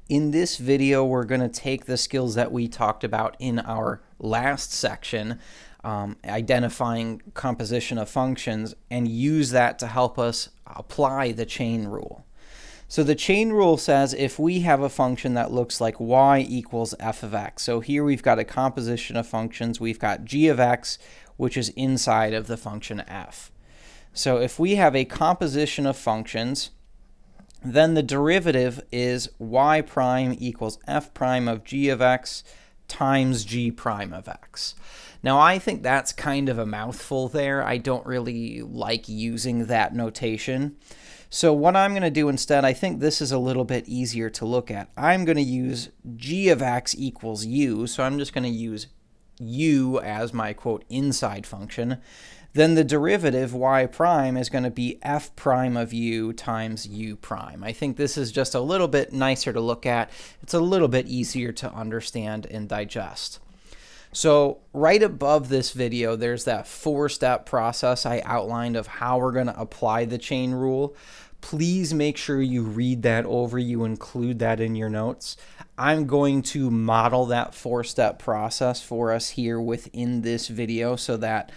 In this video, we're going to take the skills that we talked about in our last section, identifying composition of functions, and use that to help us apply the chain rule. So the chain rule says if we have a function that looks like y equals f of x. So here we've got a composition of functions. We've got g of x, which is inside of the function f. So if we have a composition of functions, then the derivative is y prime equals f prime of g of x times g prime of x. Now, I think that's kind of a mouthful there. I don't really like using that notation. So what I'm going to do instead, I think this is a little bit easier to look at. I'm going to use g of x equals u, so I'm just going to use u as my, quote, inside function. Then the derivative, y prime, is going to be f prime of u times u prime. I think this is just a little bit nicer to look at. It's a little bit easier to understand and digest. So right above this video, there's that four-step process I outlined of how we're going to apply the chain rule. Please make sure you read that over, you include that in your notes. I'm going to model that four-step process for us here within this video so that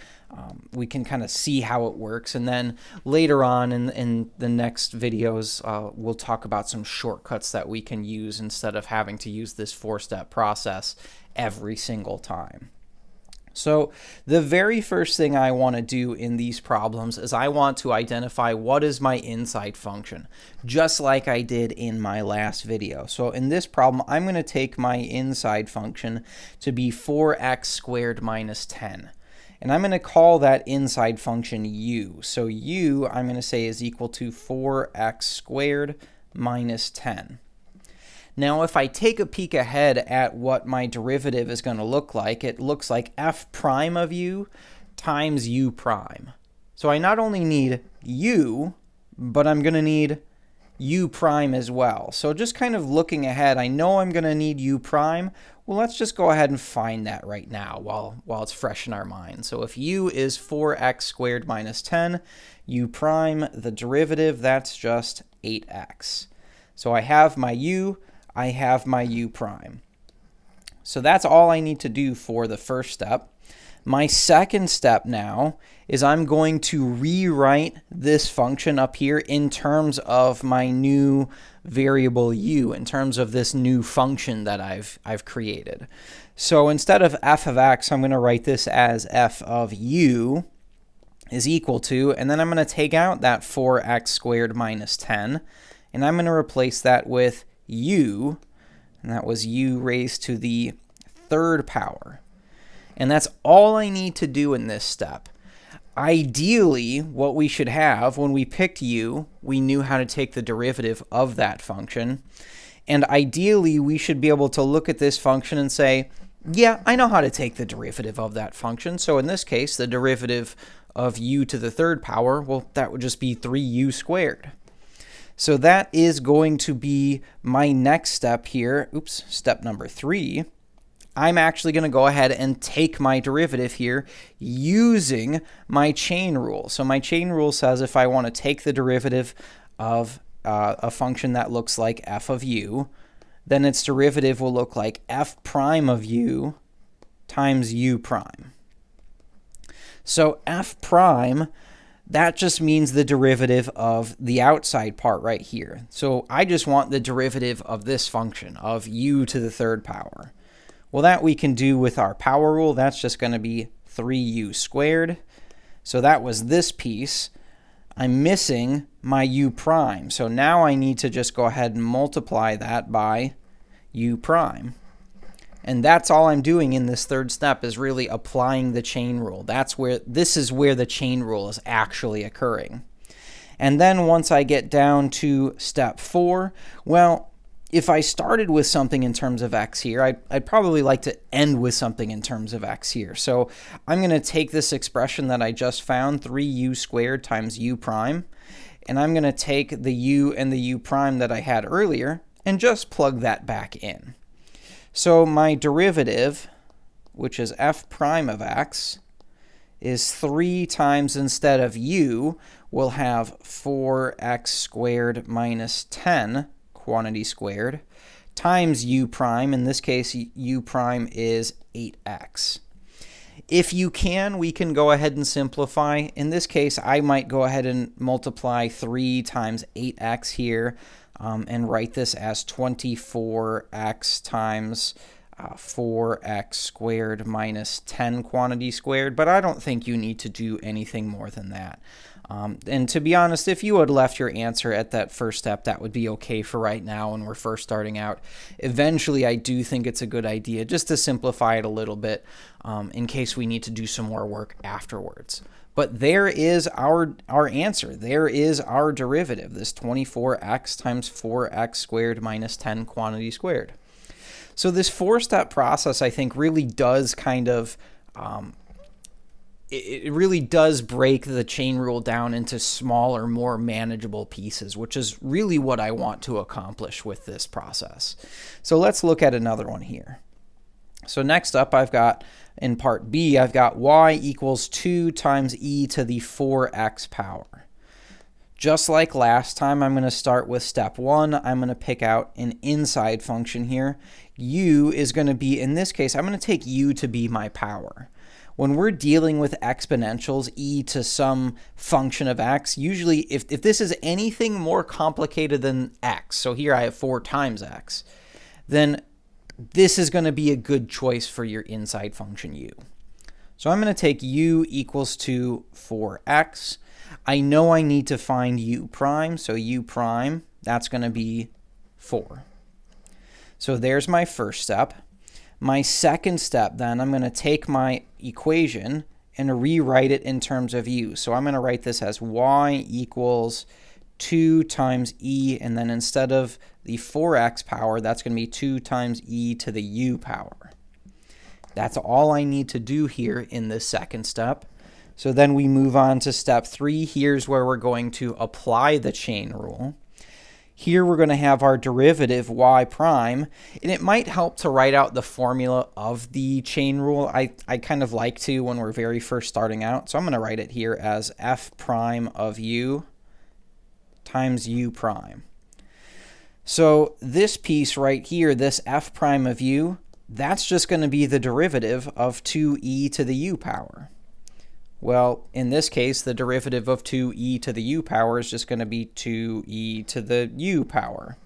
we can kind of see how it works. And then later on in the next videos, we'll talk about some shortcuts that we can use instead of having to use this four-step process every single time. So the very first thing I want to do in these problems is I want to identify what is my inside function, just like I did in my last video. So in this problem, I'm going to take my inside function to be 4x squared minus 10. And I'm going to call that inside function u. So u, I'm going to say, is equal to 4x squared minus 10. Now, if I take a peek ahead at what my derivative is going to look like, it looks like f prime of u times u prime. So I not only need u, but I'm going to need u prime as well. So just kind of looking ahead, I know I'm going to need u prime. Well, let's just go ahead and find that right now while it's fresh in our mind. So if u is 4x squared minus 10, u prime, the derivative, that's just 8x. So I have my u, I have my u prime. So that's all I need to do for the first step. My second step now is I'm going to rewrite this function up here in terms of my new variable u, in terms of this new function that I've created. So instead of f of x, I'm going to write this as f of u is equal to, and then I'm going to take out that 4x squared minus 10, and I'm going to replace that with u, and that was u raised to the third power. And that's all I need to do in this step. Ideally, what we should have when we picked u, we knew how to take the derivative of that function. And ideally, we should be able to look at this function and say, yeah, I know how to take the derivative of that function. So in this case, the derivative of u to the third power, well, that would just be 3u squared. So that is going to be my next step here. Oops, step number 3. I'm actually going to go ahead and take my derivative here using my chain rule. So my chain rule says if I want to take the derivative of a function that looks like f of u, then its derivative will look like f prime of u times u prime. So f prime, that just means the derivative of the outside part right here. So I just want the derivative of this function, of u to the third power. Well, that we can do with our power rule. That's just going to be 3u squared. So that was this piece. I'm missing my u prime. So now I need to just go ahead and multiply that by u prime. And that's all I'm doing in this third step is really applying the chain rule. This is where the chain rule is actually occurring. And then once I get down to step 4, well, if I started with something in terms of x here, I'd probably like to end with something in terms of x here. So I'm going to take this expression that I just found, 3u squared times u prime, and I'm going to take the u and the u prime that I had earlier and just plug that back in. So my derivative, which is f prime of x, is 3 times, instead of u, we'll have 4x squared minus 10, quantity squared, times u prime. In this case, u prime is 8x. If you can, we can go ahead and simplify. In this case, I might go ahead and multiply 3 times 8x here and write this as 24x times 4x squared minus 10 quantity squared, but I don't think you need to do anything more than that. And to be honest, if you had left your answer at that first step, that would be okay for right now when we're first starting out. Eventually, I do think it's a good idea just to simplify it a little bit in case we need to do some more work afterwards. But there is our answer. There is our derivative, this 24x times 4x squared minus 10 quantity squared. So this four-step process, I think, really does kind of it really does break the chain rule down into smaller, more manageable pieces, which is really what I want to accomplish with this process. So let's look at another one here. So next up, I've got, in part B, I've got y equals 2 times e to the 4x power. Just like last time, I'm going to start with step 1. I'm going to pick out an inside function here. U is going to be, in this case, I'm going to take u to be my power. When we're dealing with exponentials, e to some function of x, usually if this is anything more complicated than x, so here I have 4 times x, then this is going to be a good choice for your inside function u. So I'm going to take u equals to 4x. I know I need to find u prime, so u prime, that's going to be 4. So there's my first step. My second step, then, I'm going to take my equation and rewrite it in terms of u. So I'm going to write this as y equals 2 times e, and then instead of the 4x power, that's going to be 2 times e to the u power. That's all I need to do here in this second step. So then we move on to step 3. Here's where we're going to apply the chain rule. Here we're going to have our derivative y prime, and it might help to write out the formula of the chain rule. I kind of like to when we're very first starting out. So I'm going to write it here as f prime of u times u prime. So this piece right here, this f prime of u, that's just going to be the derivative of 2e to the u power. Well, in this case, the derivative of 2e to the u power is just going to be 2e to the u power.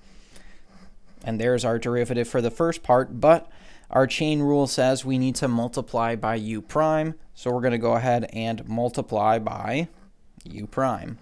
And there's our derivative for the first part, but our chain rule says we need to multiply by u prime, so we're going to go ahead and multiply by u prime.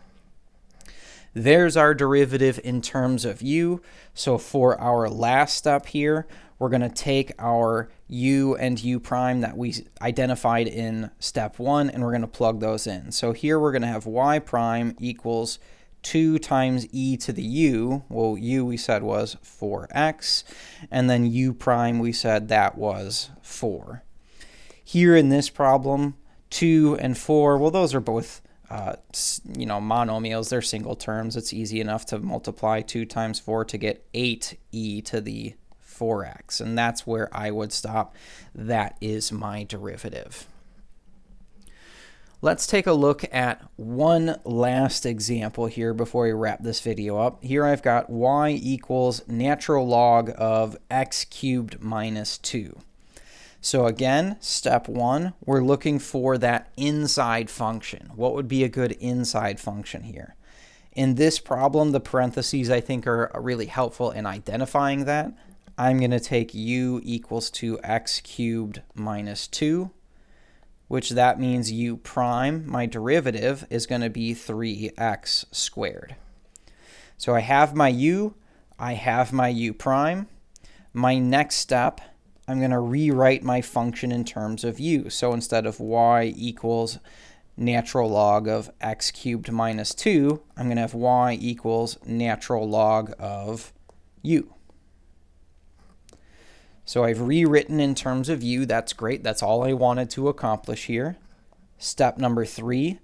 There's our derivative in terms of u. So for our last step here, we're going to take our u and u prime that we identified in step 1, and we're going to plug those in. So here we're going to have y prime equals 2 times e to the u. Well, u we said was 4x, and then u prime we said that was 4. Here in this problem, 2 and 4, well, those are both monomials. They're single terms. It's easy enough to multiply 2 times 4 to get 8e to the 4x, and that's where I would stop. That is my derivative. Let's take a look at one last example here before we wrap this video up. Here I've got y equals natural log of x cubed minus 2. So again, step 1, we're looking for that inside function. What would be a good inside function here? In this problem, the parentheses I think are really helpful in identifying that. I'm going to take u equals to x cubed minus 2, which that means u prime, my derivative, is going to be 3x squared. So I have my u, I have my u prime. My next step, I'm going to rewrite my function in terms of u. So instead of y equals natural log of x cubed minus 2, I'm going to have y equals natural log of u. So I've rewritten in terms of u. That's great. That's all I wanted to accomplish here. Step number 3,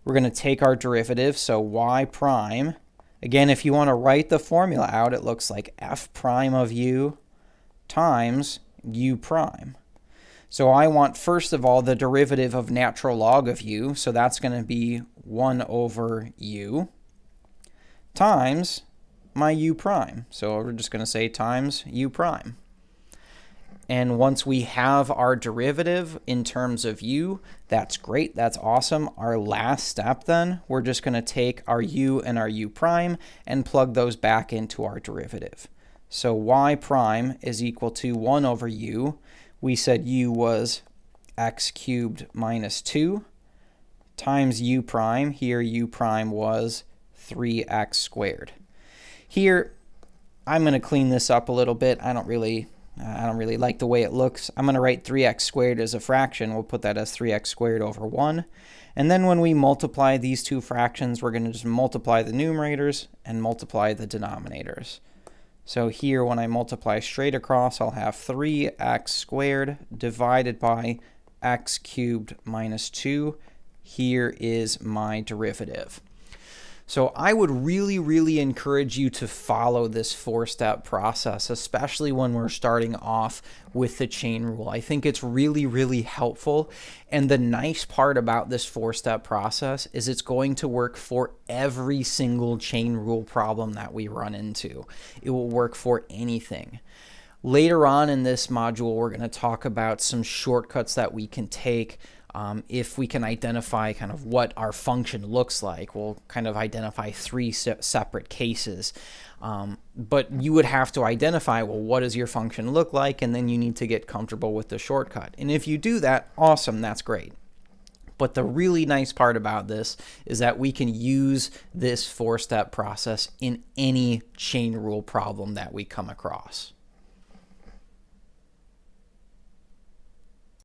we're going to take our derivative, so y prime. Again, if you want to write the formula out, it looks like f prime of u times u prime. So I want, first of all, the derivative of natural log of u, so that's going to be 1 over u, times my u prime. So we're just going to say times u prime. And once we have our derivative in terms of u, that's great, that's awesome. Our last step then, we're just going to take our u and our u prime and plug those back into our derivative. So y prime is equal to 1 over u. We said u was x cubed minus 2 times u prime. Here u prime was 3x squared. Here, I'm going to clean this up a little bit. I don't really like the way it looks. I'm going to write 3x squared as a fraction. We'll put that as 3x squared over 1. And then when we multiply these two fractions, we're going to just multiply the numerators and multiply the denominators. So here, when I multiply straight across, I'll have 3x squared divided by x cubed minus 2. Here is my derivative. So I would really encourage you to follow this 4-step process, especially when we're starting off with the chain rule. I think it's really helpful. And the nice part about this 4-step process is it's going to work for every single chain rule problem that we run into. It will work for anything. Later on in this module, we're going to talk about some shortcuts that we can take. If we can identify kind of what our function looks like, we'll kind of identify 3 separate cases. But you would have to identify, well, what does your function look like? And then you need to get comfortable with the shortcut. And if you do that, awesome, that's great. But the really nice part about this is that we can use this 4-step process in any chain rule problem that we come across.